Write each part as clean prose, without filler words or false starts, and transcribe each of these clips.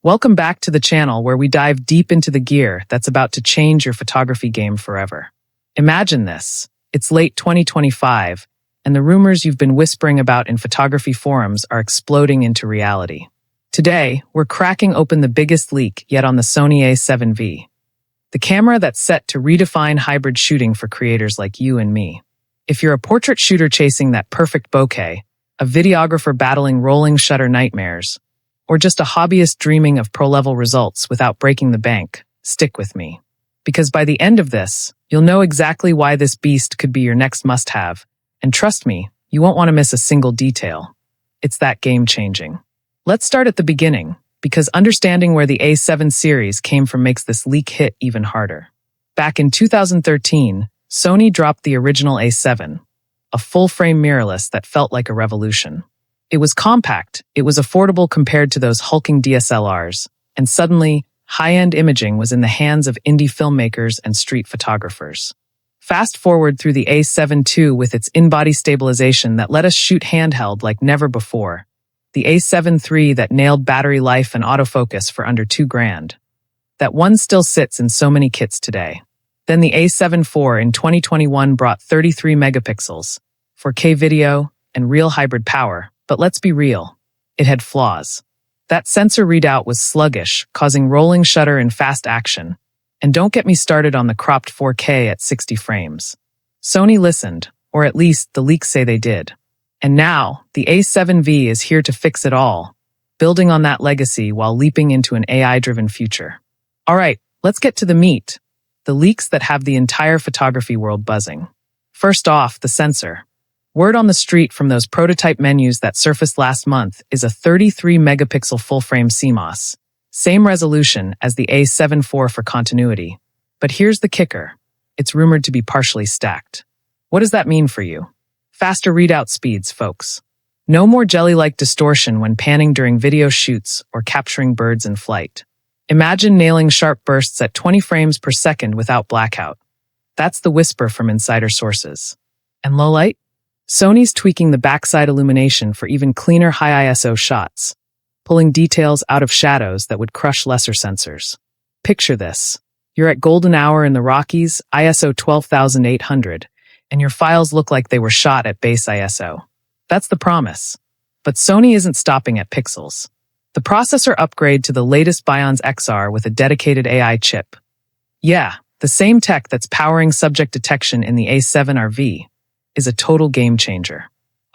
Welcome back to the channel where we dive deep into the gear that's about to change your photography game forever. Imagine this. It's late 2025, and the rumors you've been whispering about in photography forums are exploding into reality. Today, we're cracking open the biggest leak yet on the Sony A7 V, the camera that's set to redefine hybrid shooting for creators like you and me. If you're a portrait shooter chasing that perfect bokeh, a videographer battling rolling shutter nightmares, or just a hobbyist dreaming of pro-level results without breaking the bank, stick with me. Because by the end of this, you'll know exactly why this beast could be your next must-have, and trust me, you won't want to miss a single detail. It's that game-changing. Let's start at the beginning, because understanding where the A7 series came from makes this leak hit even harder. Back in 2013, Sony dropped the original A7, a full-frame mirrorless that felt like a revolution. It was compact, it was affordable compared to those hulking DSLRs, and suddenly, high-end imaging was in the hands of indie filmmakers and street photographers. Fast forward through the A7 II with its in-body stabilization that let us shoot handheld like never before. The A7 III that nailed battery life and autofocus for under $2,000. That one still sits in so many kits today. Then the A7 IV in 2021 brought 33 megapixels, 4K video, and real hybrid power. But let's be real, it had flaws. That sensor readout was sluggish, causing rolling shutter and fast action. And don't get me started on the cropped 4K at 60 frames. Sony listened, or at least the leaks say they did. And now, the A7 V is here to fix it all, building on that legacy while leaping into an AI-driven future. All right, let's get to the meat, the leaks that have the entire photography world buzzing. First off, the sensor. Word on the street from those prototype menus that surfaced last month is a 33 megapixel full-frame CMOS, same resolution as the A7 IV for continuity. But here's the kicker. It's rumored to be partially stacked. What does that mean for you? Faster readout speeds, folks. No more jelly-like distortion when panning during video shoots or capturing birds in flight. Imagine nailing sharp bursts at 20 frames per second without blackout. That's the whisper from insider sources. And low light? Sony's tweaking the backside illumination for even cleaner high ISO shots, pulling details out of shadows that would crush lesser sensors. Picture this. You're at golden hour in the Rockies, ISO 12,800, and your files look like they were shot at base ISO. That's the promise. But Sony isn't stopping at pixels. The processor upgrade to the latest Bion's XR with a dedicated AI chip. Yeah, the same tech that's powering subject detection in the A7 V. Is a total game changer.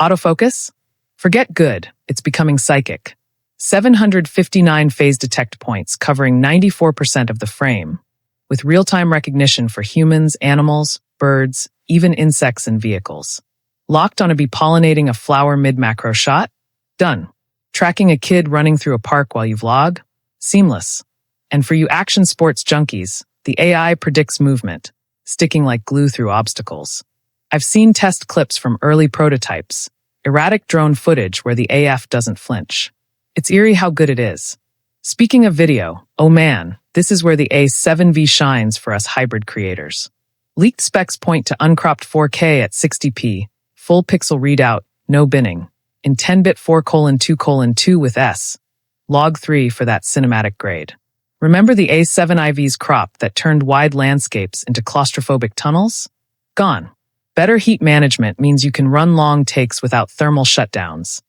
Autofocus? Forget good, it's becoming psychic. 759 phase detect points covering 94% of the frame, with real-time recognition for humans, animals, birds, even insects and vehicles. Locked on a bee pollinating a flower mid-macro shot? Done. Tracking a kid running through a park while you vlog? Seamless. And for you action sports junkies, the AI predicts movement, sticking like glue through obstacles. I've seen test clips from early prototypes, erratic drone footage where the AF doesn't flinch. It's eerie how good it is. Speaking of video, oh man, this is where the A7 V shines for us hybrid creators. Leaked specs point to uncropped 4K at 60p, full pixel readout, no binning, in 10-bit 4:2:2 with S, log 3 for that cinematic grade. Remember the A7 IV's crop that turned wide landscapes into claustrophobic tunnels? Gone. Better heat management means you can run long takes without thermal shutdowns.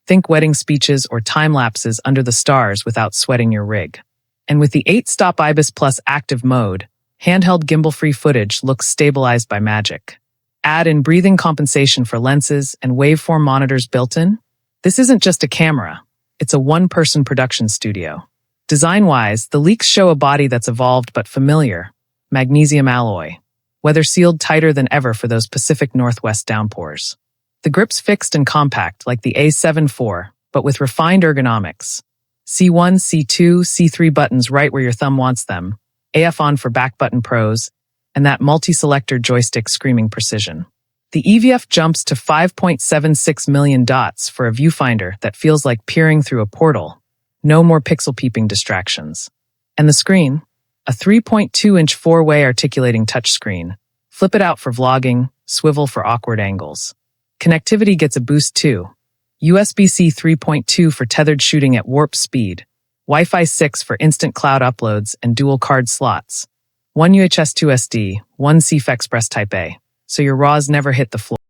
Think wedding speeches or time lapses under the stars without sweating your rig. And with the 8-stop IBIS Plus active mode, handheld gimbal-free footage looks stabilized by magic. Add in breathing compensation for lenses and waveform monitors built in. This isn't just a camera, it's a one-person production studio. Design-wise, the leaks show a body that's evolved but familiar, magnesium alloy. Weather sealed tighter than ever for those Pacific Northwest downpours. The grip's fixed and compact like the A7 IV, but with refined ergonomics. C1, C2, C3 buttons right where your thumb wants them, AF on for back button pros, and that multi-selector joystick screaming precision. The EVF jumps to 5.76 million dots for a viewfinder that feels like peering through a portal. No more pixel peeping distractions. And the screen? A 3.2-inch four-way articulating touchscreen. Flip it out for vlogging, swivel for awkward angles. Connectivity gets a boost too. USB-C 3.2 for tethered shooting at warp speed. Wi-Fi 6 for instant cloud uploads and dual card slots. One UHS 2 SD, one CF Express Type A, so your RAWs never hit the floor.